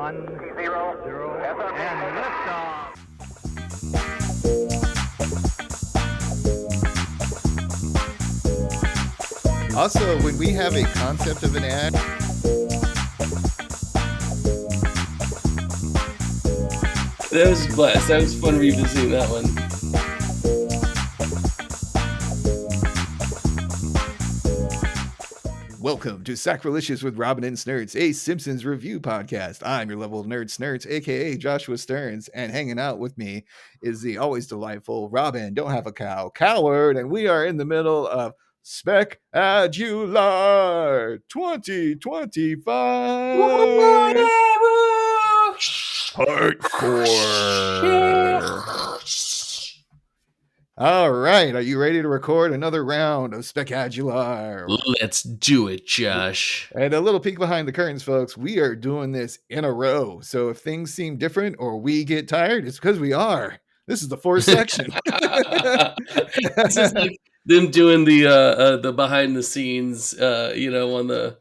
1, 0, and liftoff. Also, when we have a concept of an ad, that was a blast. That was fun revisiting that one. welcome to Sacrilegious with Robin and Snurds, a Simpsons review podcast. I'm your level of nerd Snurds, aka Joshua Stearns, and hanging out with me is the always delightful Robin, don't have a cow, coward, and we are in the middle of spect-AD-ular 2025 Part 4. All right, are you ready to record another round of spect-AD-ular? Let's do it, Josh. And a little peek behind the curtains, folks. We are doing this in a row. So if things seem different or we get tired, it's because we are. This is the fourth section. This is like them doing the behind the scenes, on the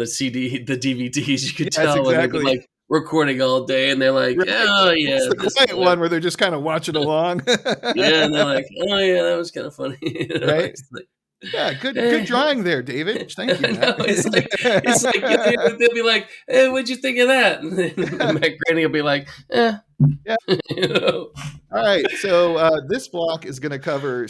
CD, the DVDs. You could tell when they've been like recording all day, and they're like, right. "Oh yeah." It's the quiet one where they're just kind of watching along. Yeah, and they're like, "Oh yeah, that was kind of funny." Right? Yeah, good drawing there, David. Thank you. No, it's like they'll be like, "Hey, what'd you think of that?" And then Matt Granny will be like, "Eh." Yeah. All right. So this block is going to cover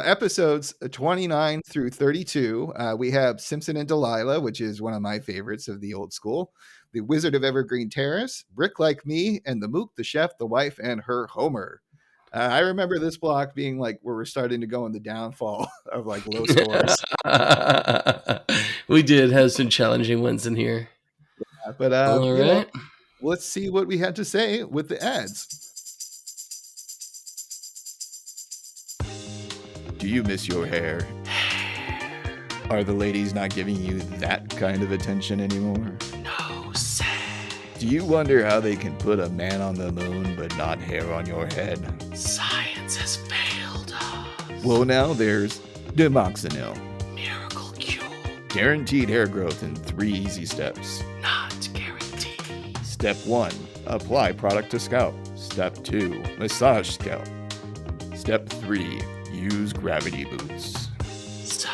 episodes 29 through 32. We have Simpson and Delilah, which is one of my favorites of the old school. The Wizard of Evergreen Terrace, Brick Like Me, and the Mook, the Chef, the Wife, and her Homer. I remember this block being like where we're starting to go in the downfall of like low scores. We did have some challenging ones in here. Yeah, but all right. Let's see what we had to say with the ads. Do you miss your hair? Are the ladies not giving you that kind of attention anymore? No, sir. Do you wonder how they can put a man on the moon but not hair on your head? Science has failed us. Well, now there's Dimoxinil. Miracle cure. Guaranteed hair growth in 3 easy steps. Not guaranteed. Step 1, apply product to scalp. Step 2, massage scalp. Step 3, use gravity boots. So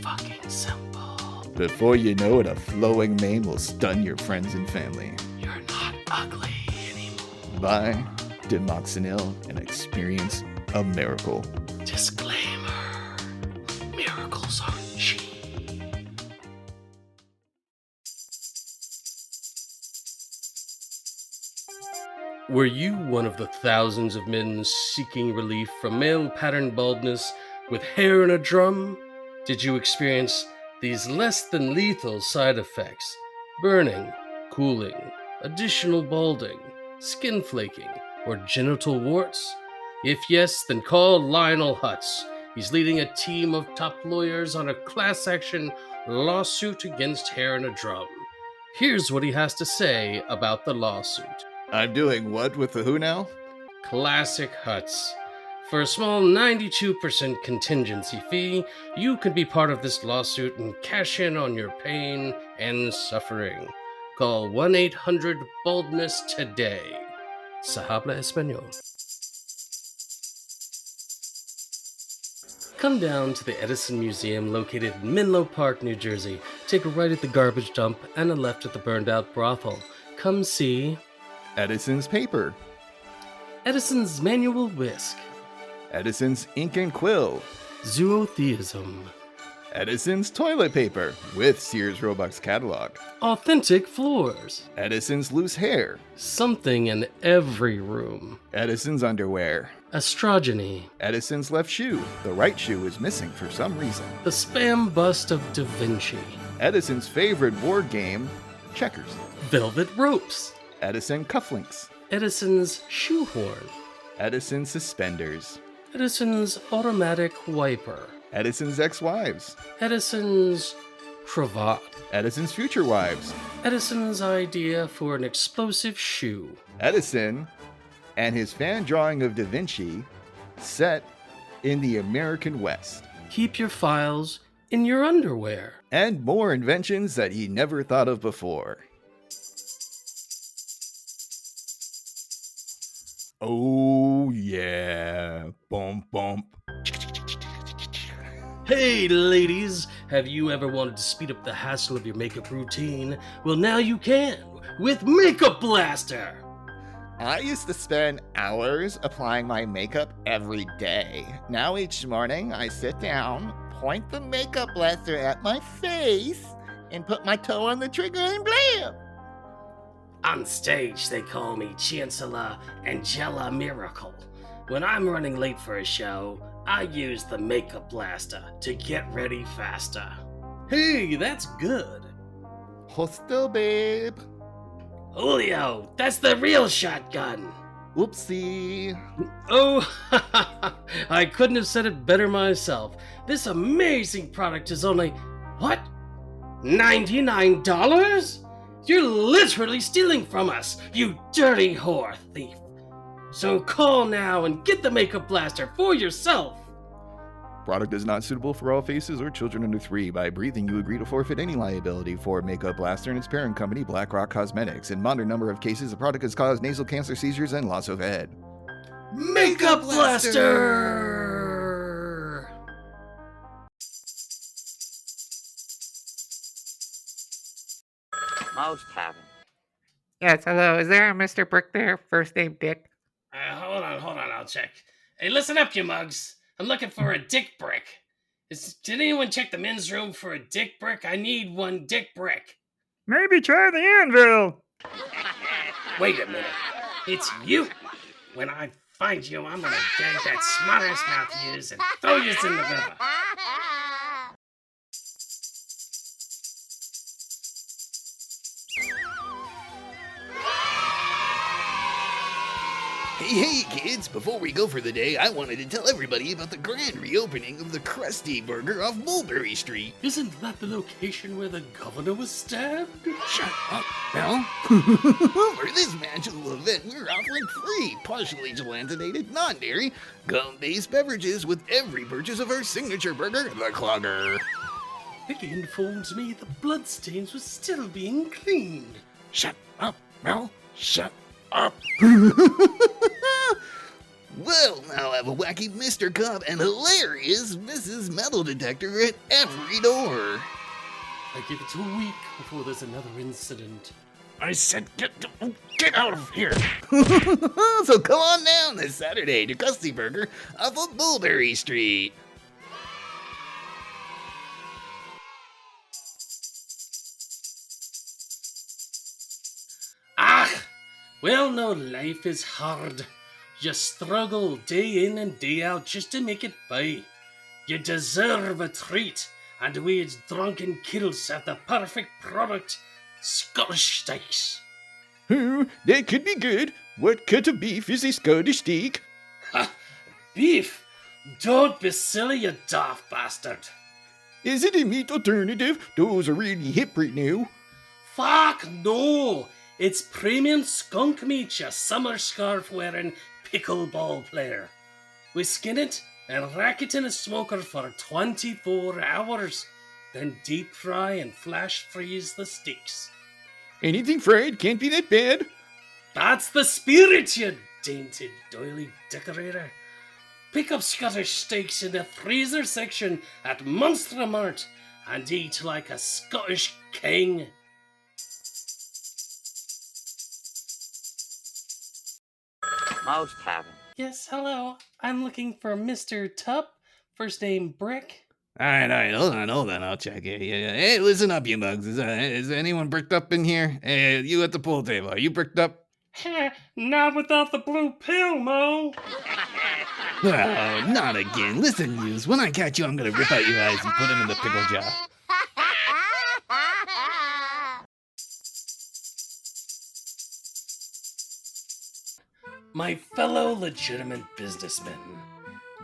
fucking simple. Before you know it, a flowing mane will stun your friends and family. You're not ugly anymore. Buy Dimoxinil and experience a miracle. Disclaimer. Miracles are cheap. Were you one of the thousands of men seeking relief from male pattern baldness with hair in a drum? Did you experience these less than lethal side effects? Burning, cooling, additional balding, skin flaking, or genital warts? If yes, then call Lionel Hutz. He's leading a team of top lawyers on a class action lawsuit against hair in a drum. Here's what he has to say about the lawsuit. I'm doing what with the who now? Classic Hutz. For a small 92% contingency fee, you can be part of this lawsuit and cash in on your pain and suffering. Call 1-800-BALDNESS today. Se habla español. Come down to the Edison Museum located in Menlo Park, New Jersey. Take a right at the garbage dump and a left at the burned-out brothel. Come see Edison's paper. Edison's manual whisk. Edison's ink and quill. Zootheism. Edison's toilet paper with Sears Roebuck's catalog. Authentic floors. Edison's loose hair. Something in every room. Edison's underwear. Astrogeny. Edison's left shoe. The right shoe is missing for some reason. The spam bust of Da Vinci. Edison's favorite board game, checkers. Velvet ropes. Edison cufflinks. Edison's shoehorn. Edison suspenders. Edison's automatic wiper. Edison's ex-wives. Edison's cravat. Edison's future wives. Edison's idea for an explosive shoe. Edison and his fan drawing of Da Vinci set in the American West. Keep your files in your underwear. And more inventions that he never thought of before. Oh, yeah. Bump, bump. Hey ladies, have you ever wanted to speed up the hassle of your makeup routine? Well, now you can with Makeup Blaster! I used to spend hours applying my makeup every day. Now each morning I sit down, point the makeup blaster at my face, and put my toe on the trigger and blam! On stage, they call me Chancellor Angela Miracle. When I'm running late for a show, I use the Makeup Blaster to get ready faster. Hey, that's good. Hostel, babe. Julio, that's the real shotgun. Whoopsie. Oh, I couldn't have said it better myself. This amazing product is only, what? $99? You're literally stealing from us, you dirty whore thief. So call now and get the Makeup Blaster for yourself. Product is not suitable for all faces or children under 3. By breathing, you agree to forfeit any liability for Makeup Blaster and its parent company, Black Rock Cosmetics. In modern number of cases, the product has caused nasal cancer, seizures, and loss of head. Makeup Blaster! Most haven't. Yes, hello. Is there a Mr. Brick there? First name Dick. Hold on, I'll check. Hey, listen up, you mugs. I'm looking for a dick brick. Did anyone check the men's room for a dick brick? I need one dick brick. Maybe try the anvil. Wait a minute. It's you. When I find you, I'm gonna gag that smart-ass mouth of yours and throw you in the river. Hey kids, before we go for the day, I wanted to tell everybody about the grand reopening of the Krusty Burger off Mulberry Street. Isn't that the location where the governor was stabbed? Shut up, Mel. For this magical event, we're offering free, partially gelatinated, non-dairy, gum-based beverages with every purchase of our signature burger, the Clogger. Vicky informed me the bloodstains were still being cleaned. Shut up, Mel. Shut up. We'll now have a wacky Mr. Cop and hilarious Mrs. Metal Detector at every door. I give it a week before there's another incident. I said get out of here. So come on down this Saturday to Krusty Burger off of Mulberry Street. Ah! Well, no, life is hard. You struggle day in and day out just to make it by. You deserve a treat, and we as drunken kiddos have the perfect product, Scottish steaks. Oh, that could be good. What cut of beef is a Scottish steak? Ha! Beef? Don't be silly, you daft bastard. Is it a meat alternative? Those are really hip right now. Fuck no! It's premium skunk meat, you summer scarf wearing pickleball player. We skin it and rack it in a smoker for 24 hours, then deep fry and flash freeze the steaks. Anything fried can't be that bad. That's the spirit, you dainty doily decorator. Pick up Scottish steaks in the freezer section at Monster Mart and eat like a Scottish king. Most haven't. Yes, hello. I'm looking for Mr. Tup, first name Brick. All right, hold on, I'll check it. Yeah. Hey, listen up, you mugs. Is anyone bricked up in here? Hey, you at the pool table, are you bricked up? Not without the blue pill, Mo. Oh, not again. Listen, yous, when I catch you, I'm gonna rip out your eyes and put them in the pickle jar. My fellow legitimate businessmen,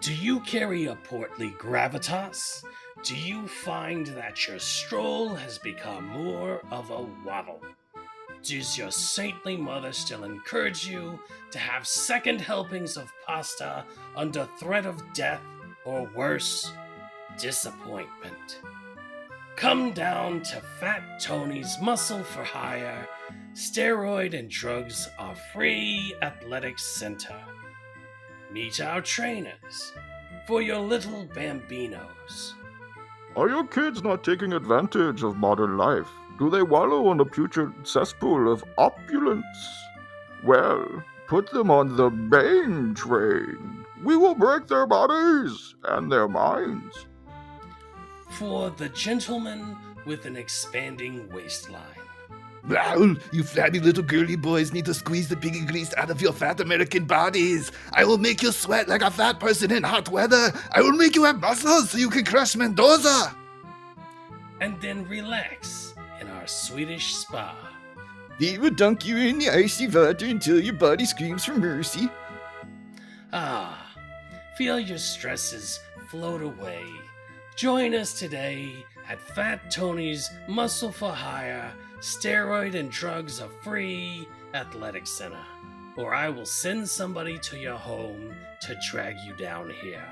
do you carry a portly gravitas? Do you find that your stroll has become more of a waddle? Does your saintly mother still encourage you to have second helpings of pasta under threat of death or worse, disappointment? Come down to Fat Tony's Muscle for Hire Steroid and drugs are free athletics center. Meet our trainers for your little bambinos. Are your kids not taking advantage of modern life? Do they wallow in a putrid cesspool of opulence? Well, put them on the Bane train. We will break their bodies and their minds. For the gentleman with an expanding waistline. Well, you flabby little girly boys need to squeeze the piggy grease out of your fat American bodies. I will make you sweat like a fat person in hot weather. I will make you have muscles so you can crush Mendoza. And then relax in our Swedish spa. We will dunk you in the icy water until your body screams for mercy. Ah, feel your stresses float away. Join us today at Fat Tony's Muscle for Hire Steroid and Drugs are Free Athletic Center, or I will send somebody to your home to drag you down here.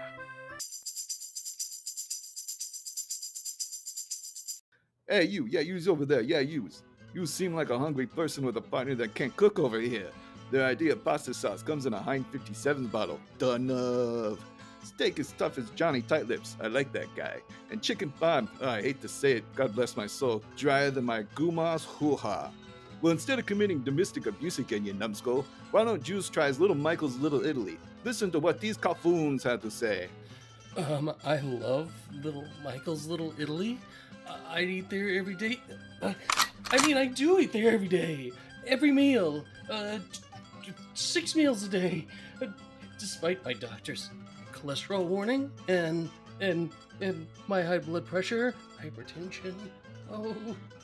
Hey, you. Yeah, you's over there. Yeah, you's. You seem like a hungry person with a partner that can't cook over here. Their idea of pasta sauce comes in a Heinz 57 bottle. Done of. Steak is tough as Johnny Tightlips. I like that guy. And chicken parm, I hate to say it, God bless my soul, drier than my guma's hoo-ha. Well, instead of committing domestic abuse again, you numbskull, why don't Jews try Little Michael's Little Italy? Listen to what these caffoons had to say. I love Little Michael's Little Italy. I'd eat there every day. I do eat there every day. Every meal. 6 meals a day. Despite my doctor's cholesterol warning and my high blood pressure, hypertension. Oh.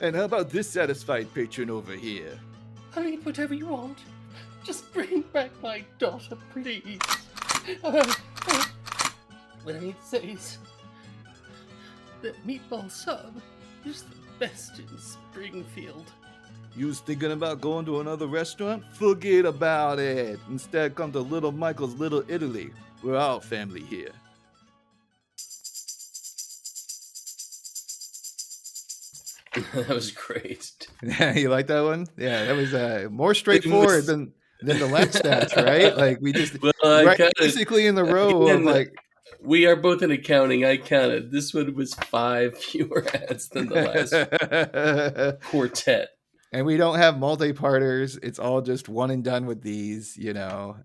And how about this satisfied patron over here? I mean, whatever you want. Just bring back my daughter, please. What I need to say is that meatball sub is the best in Springfield. You was thinking about going to another restaurant? Forget about it. Instead, come to Little Michael's Little Italy. We're all family here. That was great. You like that one? Yeah, that was more straightforward than the last stats, right? Like we just basically in the row of like. We are both in accounting. I counted. This one was 5 fewer ads than the last quartet. And we don't have multi-parters. It's all just one and done with these, you know.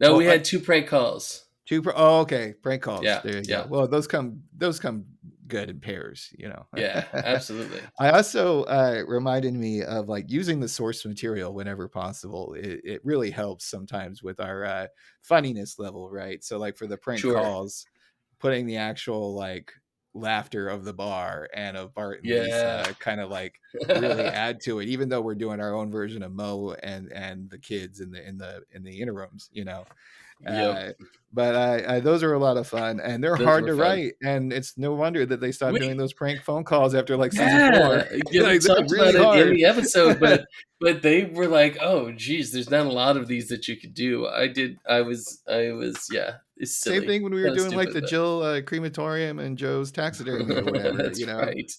No, we had 2 prank calls. Okay, prank calls. Yeah, there you go. Well, those come good in pairs, you know. Yeah, absolutely. I also reminded me of like using the source material whenever possible. It really helps sometimes with our funniness level, right? So like for the prank calls, putting the actual like laughter of the bar and of Bart and Lisa kind of like really add to it, even though we're doing our own version of Mo and the kids in the interims, you know. But those are a lot of fun, and they're hard to write, and it's no wonder that they stopped doing those prank phone calls after like season 4. Yeah, we talked really about it in the episode, but they were like, "Oh, geez, there's not a lot of these that you could do." I was, it's silly. Same thing when we were doing like the Jill crematorium and Joe's taxidermy or whatever. That's you know, right.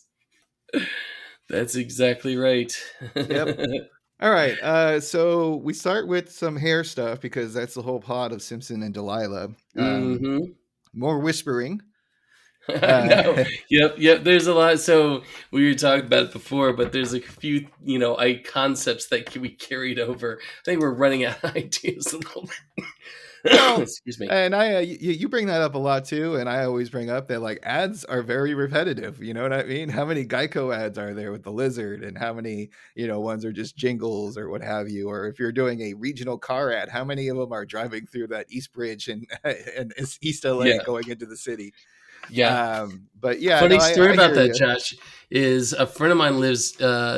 That's exactly right. Yep. All right, so we start with some hair stuff because that's the whole plot of Simpson and Delilah. More whispering. No. Yep. There's a lot. So we were talking about it before, but there's a few, concepts that we carried over. I think we're running out of ideas a little bit. Well, excuse me. And you bring that up a lot too, and I always bring up that like ads are very repetitive. You know what I mean? How many Geico ads are there with the lizard, and how many ones are just jingles or what have you? Or if you're doing a regional car ad, how many of them are driving through that East Bridge and East LA going into the city? Yeah. But yeah, funny story about that, Josh, is a friend of mine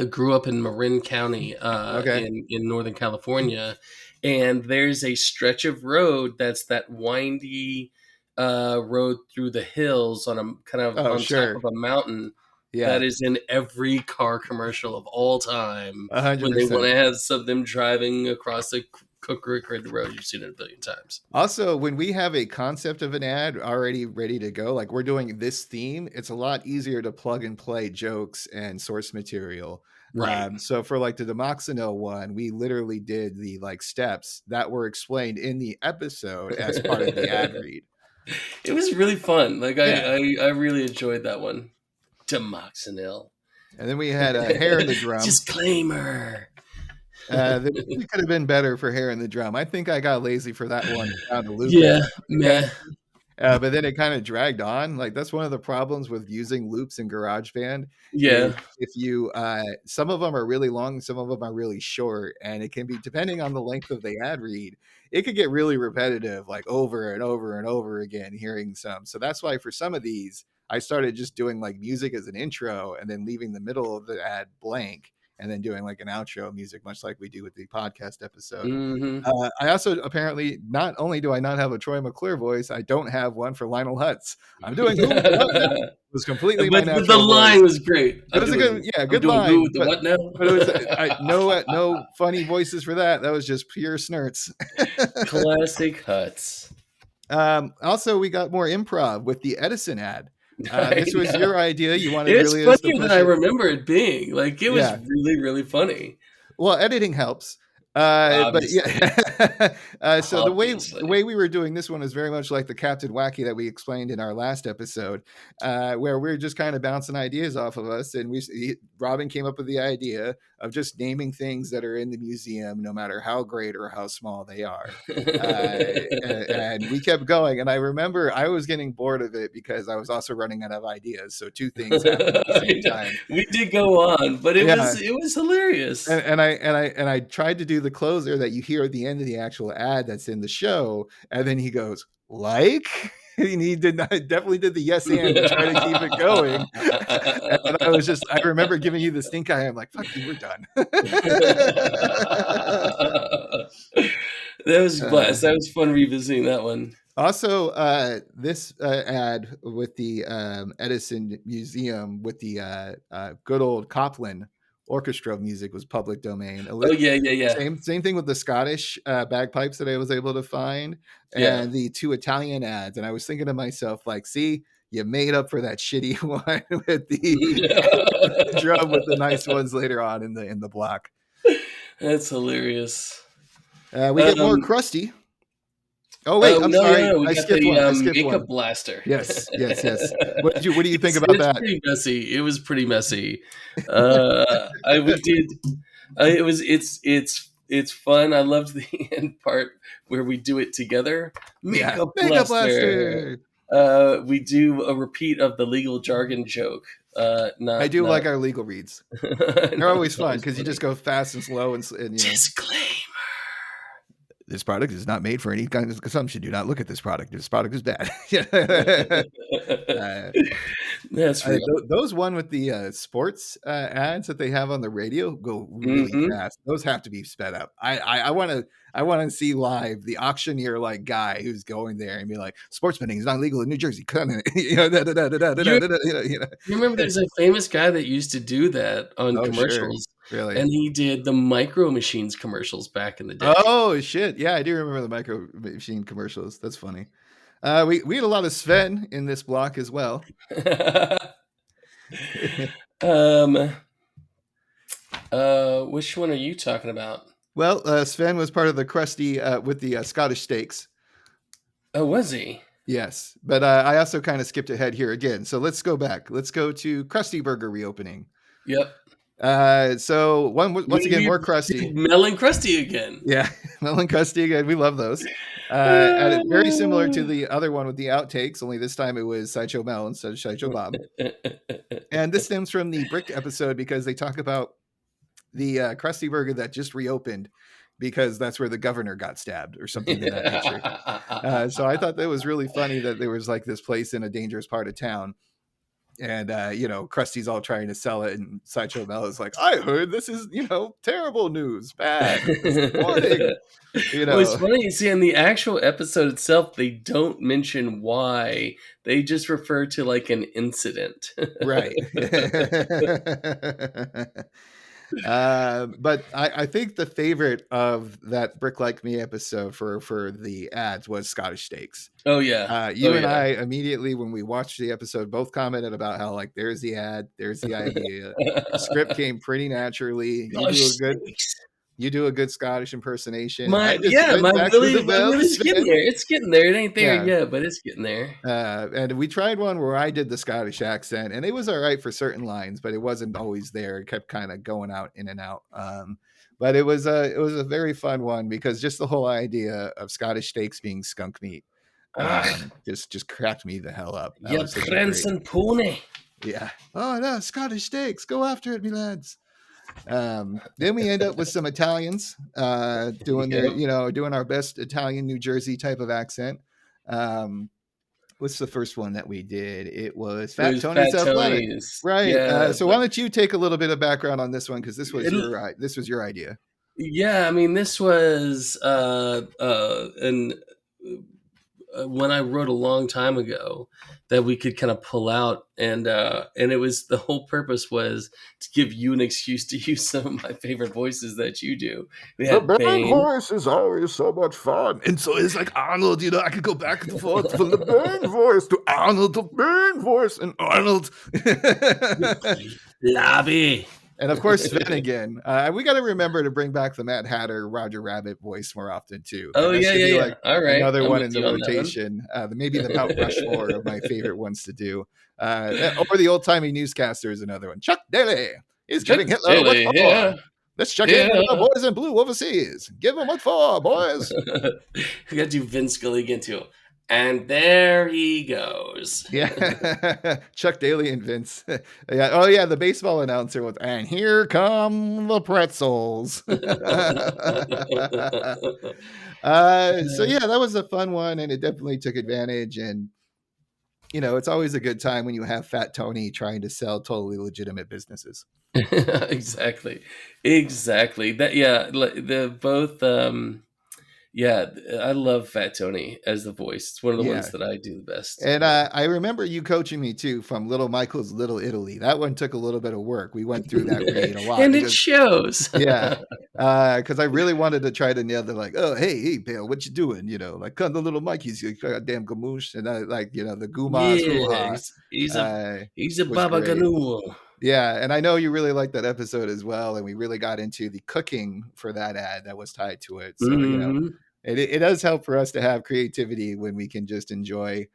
grew up in Marin County, in Northern California. And there's a stretch of road that's that windy road through the hills on a kind of top of a mountain. Yeah. That is in every car commercial of all time. 100%. When they want to have some of them driving across the Cook Creek Road. You've seen it a billion times. Also, when we have a concept of an ad already ready to go, like we're doing this theme, it's a lot easier to plug and play jokes and source material. Right. So for like the Dimoxinil one, we literally did the like steps that were explained in the episode as part of the ad read. It was really fun. Like Yeah. I really enjoyed that one. Dimoxinil. And then we had Hair in the Drum. Disclaimer. The music could have been better for Hair in the Drum. I think I got lazy for that one. Found a loop. Yeah, meh. But then it kind of dragged on. Like that's one of the problems with using loops in GarageBand. Yeah. If you some of them are really long, some of them are really short, and it can be depending on the length of the ad read, it could get really repetitive, like over and over and over again, hearing some. So that's why for some of these, I started just doing like music as an intro and then leaving the middle of the ad blank and then doing like an outro music, much like we do with the podcast episode. Mm-hmm. I also apparently, not only do I not have a Troy McClure voice, I don't have one for Lionel Hutz. I'm doing who? It was completely my natural the line voice. was great. It was a good line. With the what now? But it was no funny voices for that. That was just pure snurts. Classic Hutz. Also, we got more improv with the Edison ad. I This was know. your idea. You wanted It's really funnier than I remember it being. Like it was Yeah. really, really funny. Well, editing helps. But yeah. So the way we were doing this one is very much like the Captain Wacky that we explained in our last episode, where we're just kind of bouncing ideas off of us. And Robin came up with the idea of just naming things that are in the museum, no matter how great or how small they are. And we kept going. And I remember I was getting bored of it because I was also running out of ideas. So two things happened at the same time. We did go on, but it was hilarious. And I tried to do the closer that you hear at the end of the actual ad that's in the show, and then he goes like, and he definitely did the yes and to try to keep it going. And I remember giving you the stink eye. I'm like, fuck you, we're done. That was blast. That was fun revisiting that one. Also, this ad with the Edison Museum with the good old Copland orchestra music was public domain. Oh yeah. Same thing with the Scottish bagpipes that I was able to find, and the two Italian ads. And I was thinking to myself, like, see, you made up for that shitty one with the drum with the nice ones later on in the block. That's hilarious. We get more Krusty. Oh wait, I'm sorry. No, I skipped one. Makeup blaster. Yes. What do you think about that? Pretty messy. It was pretty messy. It's fun. I loved the end part where we do it together. Makeup blaster. We do a repeat of the legal jargon joke. I do like our legal reads. They're always fun because you just go fast and slow and you know. Disclaimer. This product is not made for any kind of consumption. Do not look at this product. This product is bad. That's real. Those one with the sports ads that they have on the radio go really fast. Those have to be sped up. I want to see live the auctioneer like guy who's going there and be like, sports betting is not legal in New Jersey. You remember there's a famous guy that used to do that on commercials. Sure. Really? And he did the Micro Machines commercials back in the day. Oh shit! Yeah, I do remember the Micro Machine commercials. That's funny. We had a lot of Sven in this block as well. Which one are you talking about? Well, Sven was part of the Krusty with the Scottish Steaks. Oh, was he? Yes, but I also kind of skipped ahead here again. So let's go back. Let's go to Krusty Burger reopening. Yep. So once again, more Krusty. Mel and Krusty again. Yeah, Mel and Krusty again. We love those. And very similar to the other one with the outtakes, only this time it was Sideshow Mel instead of Sideshow Bob. And this stems from the Brick episode because they talk about the Krusty Burger that just reopened because that's where the governor got stabbed or something of that nature. So I thought that was really funny that there was like this place in a dangerous part of town. And, Krusty's all trying to sell it. And Sideshow Mel is like, I heard this is, terrible news. Bad. Warning. Well, it's funny. You see, in the actual episode itself, they don't mention why. They just refer to like an incident. Right. But I think the favorite of that Brick Like Me episode for the ads was Scottish Steaks. Oh yeah. You Oh and yeah. I immediately, when we watched the episode, both commented about how like there's the ad, there's the idea. The script came pretty naturally. Gosh, You do a good Scottish impersonation. And my I just went back to the well to Willie's getting spin. there. It's getting there. It ain't there Yeah. yet, but it's getting there. And we tried one where I did the Scottish accent, and it was all right for certain lines, but it wasn't always there. It kept kind of going out in and out. But it was a very fun one because just the whole idea of Scottish steaks being skunk meat just cracked me the hell up. That Yeah, was such a Prince great- and Pony. Yeah. Oh no, Scottish steaks. Go after it, me lads. Then we end up with some Italians doing doing our best Italian New Jersey type of accent. What's the first one that we did? It was Fat Tony's Athletic. Right. Yeah, so why don't you take a little bit of background on this one, because this was your idea. Yeah, I mean, this was when I wrote a long time ago that we could kind of pull out, and it was, the whole purpose was to give you an excuse to use some of my favorite voices that you do. We The had band Bane. voice is always so much fun. And so it's like Arnold, I could go back and forth From the band voice to Arnold, the band voice, and Arnold. Lobby. And of course, Sven again. We got to remember to bring back the Mad Hatter, Roger Rabbit voice more often too. Oh That yeah, should be yeah. like All right, another I'm one with in the you on that one. rotation. Maybe the Mount Rushmore of my favorite ones to do. Or the old timey newscaster is another one. Chuck Daly is giving Hitler Daly, what for. yeah. Let's check in Yeah. with the boys in blue overseas. Give them what for, boys. We got to do Vince Scully again too. And there he goes. Yeah, Chuck Daly and Vince. Yeah. Oh yeah, the baseball announcer was, and here come the pretzels. So yeah, that was a fun one, and it definitely took advantage. And it's always a good time when you have Fat Tony trying to sell totally legitimate businesses. Exactly. That, yeah, the both. Yeah, I love Fat Tony as the voice. It's one of the ones that I do the best. And I remember you coaching me too from Little Michael's Little Italy. That one took a little bit of work. We went through that read a lot. And it shows. Yeah. Because I really wanted to try to nail the like, oh, hey, Bill, what you doing? Like, come to Little Mikey's goddamn gamoosh. And I like, the Gumas hoo-ha. He's a was Baba great. Ganoush. Yeah, and I know you really liked that episode as well, and we really got into the cooking for that ad that was tied to it. So, it does help for us to have creativity when we can just enjoy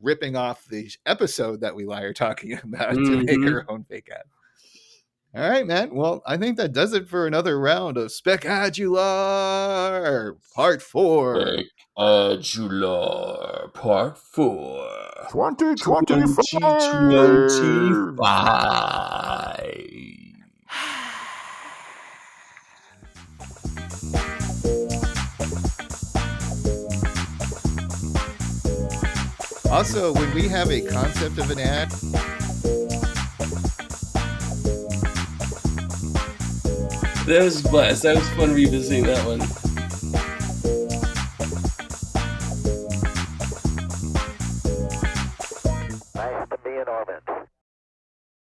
ripping off the episode that we are talking about to make our own fake ad. All right, man. Well, I think that does it for another round of spect-AD-ular Part 4. Spect-AD-ular Part 4. 2025. Also, when we have a concept of an ad, That was a blast. That was fun revisiting that one.